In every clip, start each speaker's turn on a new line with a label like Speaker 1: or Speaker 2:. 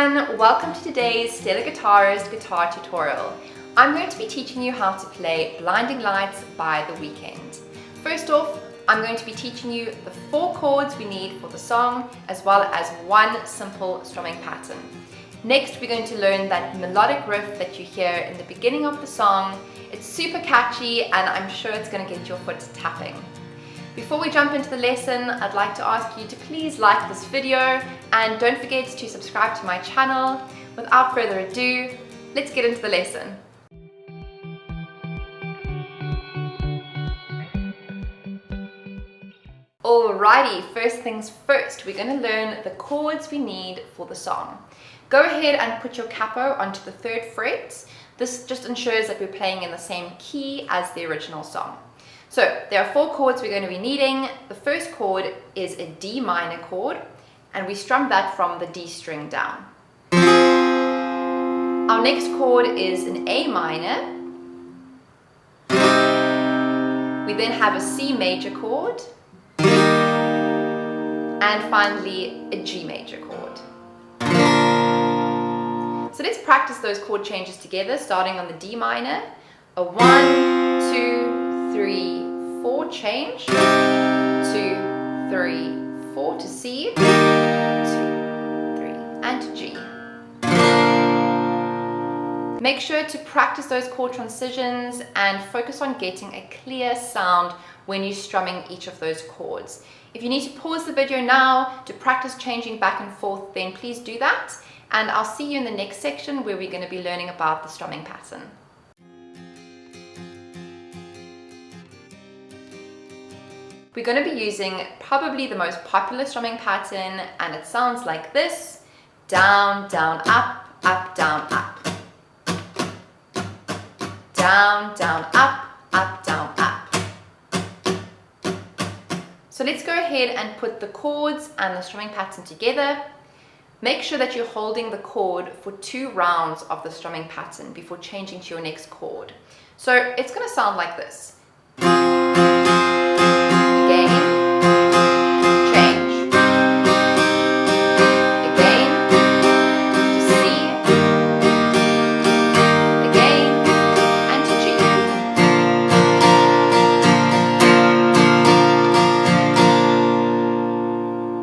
Speaker 1: everyone, welcome to today's Stellar Guitarist guitar tutorial. I'm going to be teaching you how to play Blinding Lights by The Weeknd. First off, I'm going to be teaching you the 4 chords we need for the song, as well as one simple strumming pattern. Next, we're going to learn that melodic riff that you hear in the beginning of the song. It's super catchy and I'm sure it's going to get your foot tapping. Before we jump into the lesson, I'd like to ask you to please like this video and don't forget to subscribe to my channel. Without further ado, let's get into the lesson. Alrighty, first things first, we're going to learn the chords we need for the song. Go ahead and put your capo onto the 3rd fret. This just ensures that we're playing in the same key as the original song. So there are 4 chords we're going to be needing. The first chord is a D minor chord, and we strum that from the D string down. Our next chord is an A minor. We then have a C major chord, and finally a G major chord. So let's practice those chord changes together, starting on the D minor. A 1, 2, 3, 4 change, 2, 3, 4 to C, 2, 3, and to G. Make sure to practice those chord transitions and focus on getting a clear sound when you're strumming each of those chords. If you need to pause the video now to practice changing back and forth, then please do that. And I'll see you in the next section where we're going to be learning about the strumming pattern. We're going to be using probably the most popular strumming pattern, and it sounds like this: down, down, up, up, down, up. Down, down, up, down, up. So let's go ahead and put the chords and the strumming pattern together. Make sure that you're holding the chord for 2 rounds of the strumming pattern before changing to your next chord. So it's going to sound like this. Again, change. Again, to C. Again, and to G.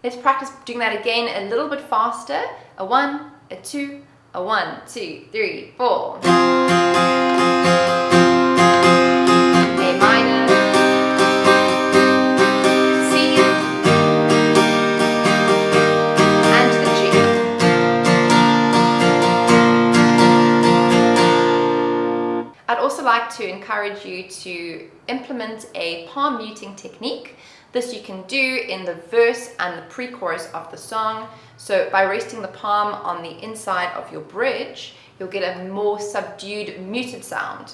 Speaker 1: Let's practice doing that again a little bit faster. A 1, a 2, a 1, 2, 3, 4. A minor, C, and to the G. I'd also like to encourage you to implement a palm muting technique. This you can do in the verse and the pre-chorus of the song. So by resting the palm on the inside of your bridge, you'll get a more subdued, muted sound.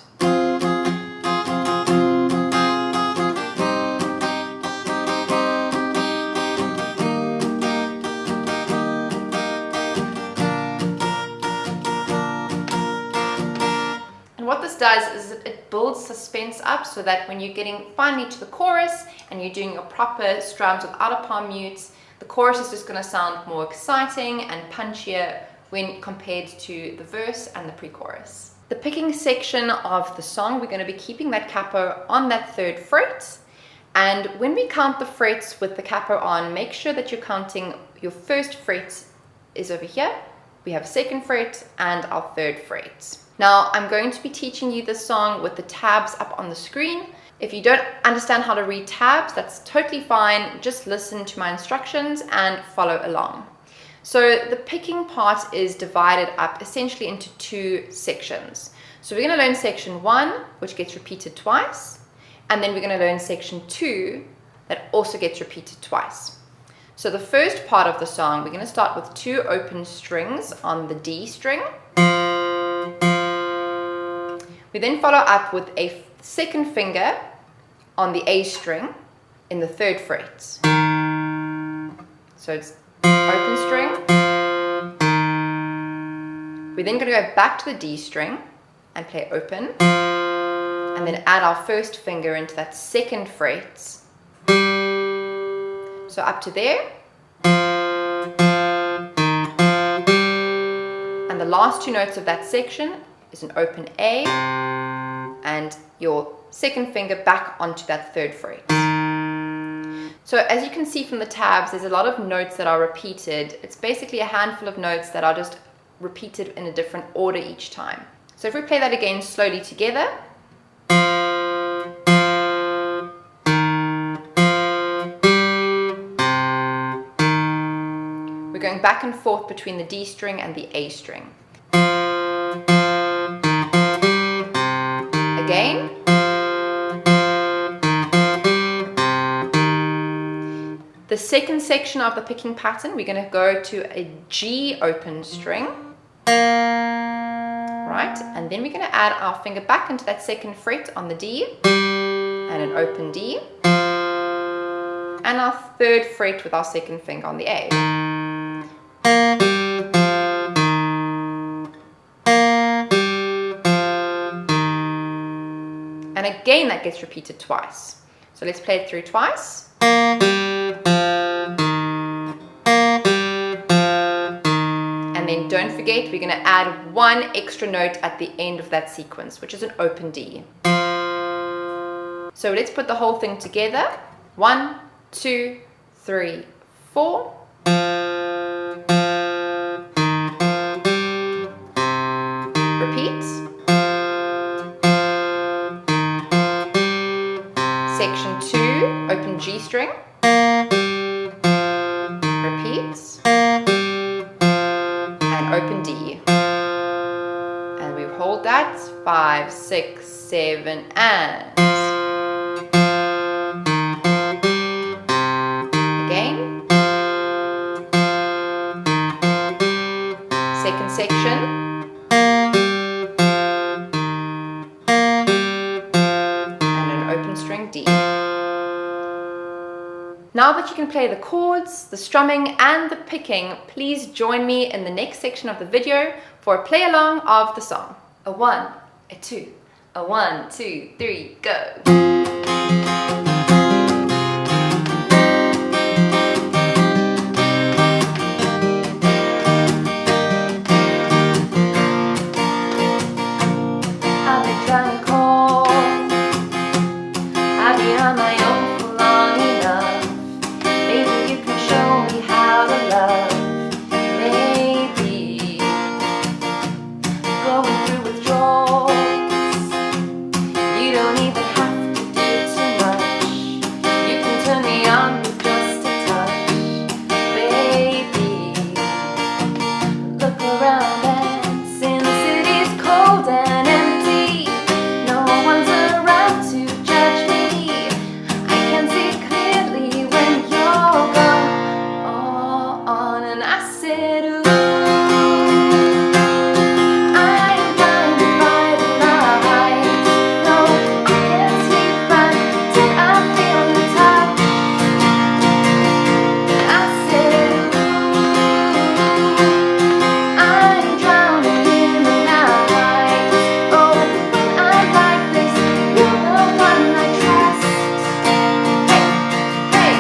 Speaker 1: What this does is it builds suspense up so that when you're getting finally to the chorus and you're doing your proper strums without a palm mute, the chorus is just going to sound more exciting and punchier when compared to the verse and the pre-chorus. The picking section of the song, we're going to be keeping that capo on that 3rd fret. And when we count the frets with the capo on, make sure that you're counting your 1st fret is over here. We have 2nd fret and our 3rd fret. Now, I'm going to be teaching you this song with the tabs up on the screen. If you don't understand how to read tabs, that's totally fine. Just listen to my instructions and follow along. So the picking part is divided up essentially into 2 sections. So we're going to learn section 1, which gets repeated twice, and then we're going to learn section 2 that also gets repeated twice. So the first part of the song, we're going to start with 2 open strings on the D string. We then follow up with a 2nd finger on the A string in the 3rd fret. So it's open string. We're then going to go back to the D string and play open, and then add our 1st finger into that 2nd fret. So up to there. last two notes of that section is an open A and your second finger back onto that third fret. So as you can see from the tabs, there's a lot of notes that are repeated. It's basically a handful of notes that are just repeated in a different order each time. So if we play that again slowly together. We're going back and forth between the D string and the A string. Again. The second section of the picking pattern, we're going to go to a G open string, right? And then we're going to add our finger back into that second fret on the D, and an open D, and our third fret with our second finger on the A. And again, that gets repeated twice. So let's play it through twice. Then don't forget, we're going to add one extra note at the end of that sequence, which is an open D. So let's put the whole thing together. 1, 2, 3, 4. Repeat. Section 2, open G string. Repeat. Open D, and we hold that 5, 6, 7, and again. Second section, and an open string D. Now that you can play the chords, the strumming, and the picking, please join me in the next section of the video for a play along of the song. A 1, a 2, a 1, 2, 3, go! I've been trying to call, I've been on my own for long enough. Maybe you can show me how to love. Maybe going through withdrawals, you don't even have to do too much. You can turn me on with just a touch. Baby, look around and since it is cold and empty, no one's around to judge me. I can see clearly when you're gone. On and I said, ooh, I'm blinded by the light. No, I can't sleep until I feel your touch. I said, ooh, I'm drowning in the night. Oh, when I'm like this, you're the one I trust. Hey, hey,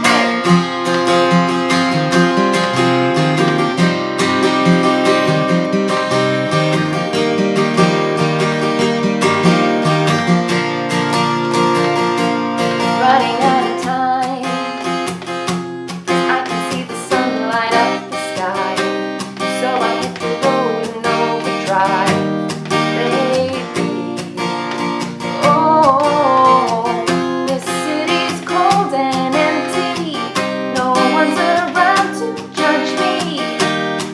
Speaker 1: hey. Running out of time, 'cause I can see the sun light up the sky. So I hit the road in overdrive, baby. Oh, this city's cold and empty. No one's around to judge me.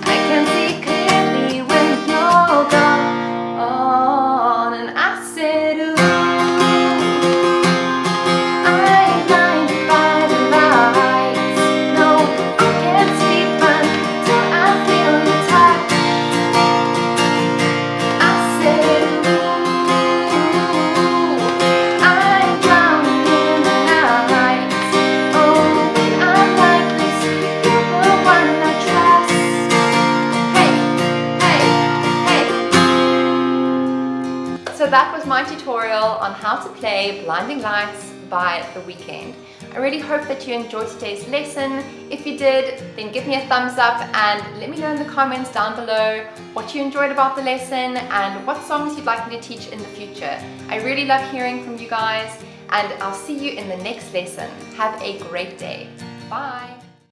Speaker 1: I can see clearly when you're gone. And I said, ooh, I'm blinded by the lights. No, I can't sleep until I feel your touch. I said, ooh, I'm drowning in the night. Oh, when I'm like this, you're the one I trust. Hey, hey, hey. So that was my tutorial on how to play Blinding Lights by The Weeknd. I really hope that you enjoyed today's lesson. If you did, then give me a thumbs up and let me know in the comments down below what you enjoyed about the lesson and what songs you'd like me to teach in the future. I really love hearing from you guys, and I'll see you in the next lesson. Have a great day. Bye.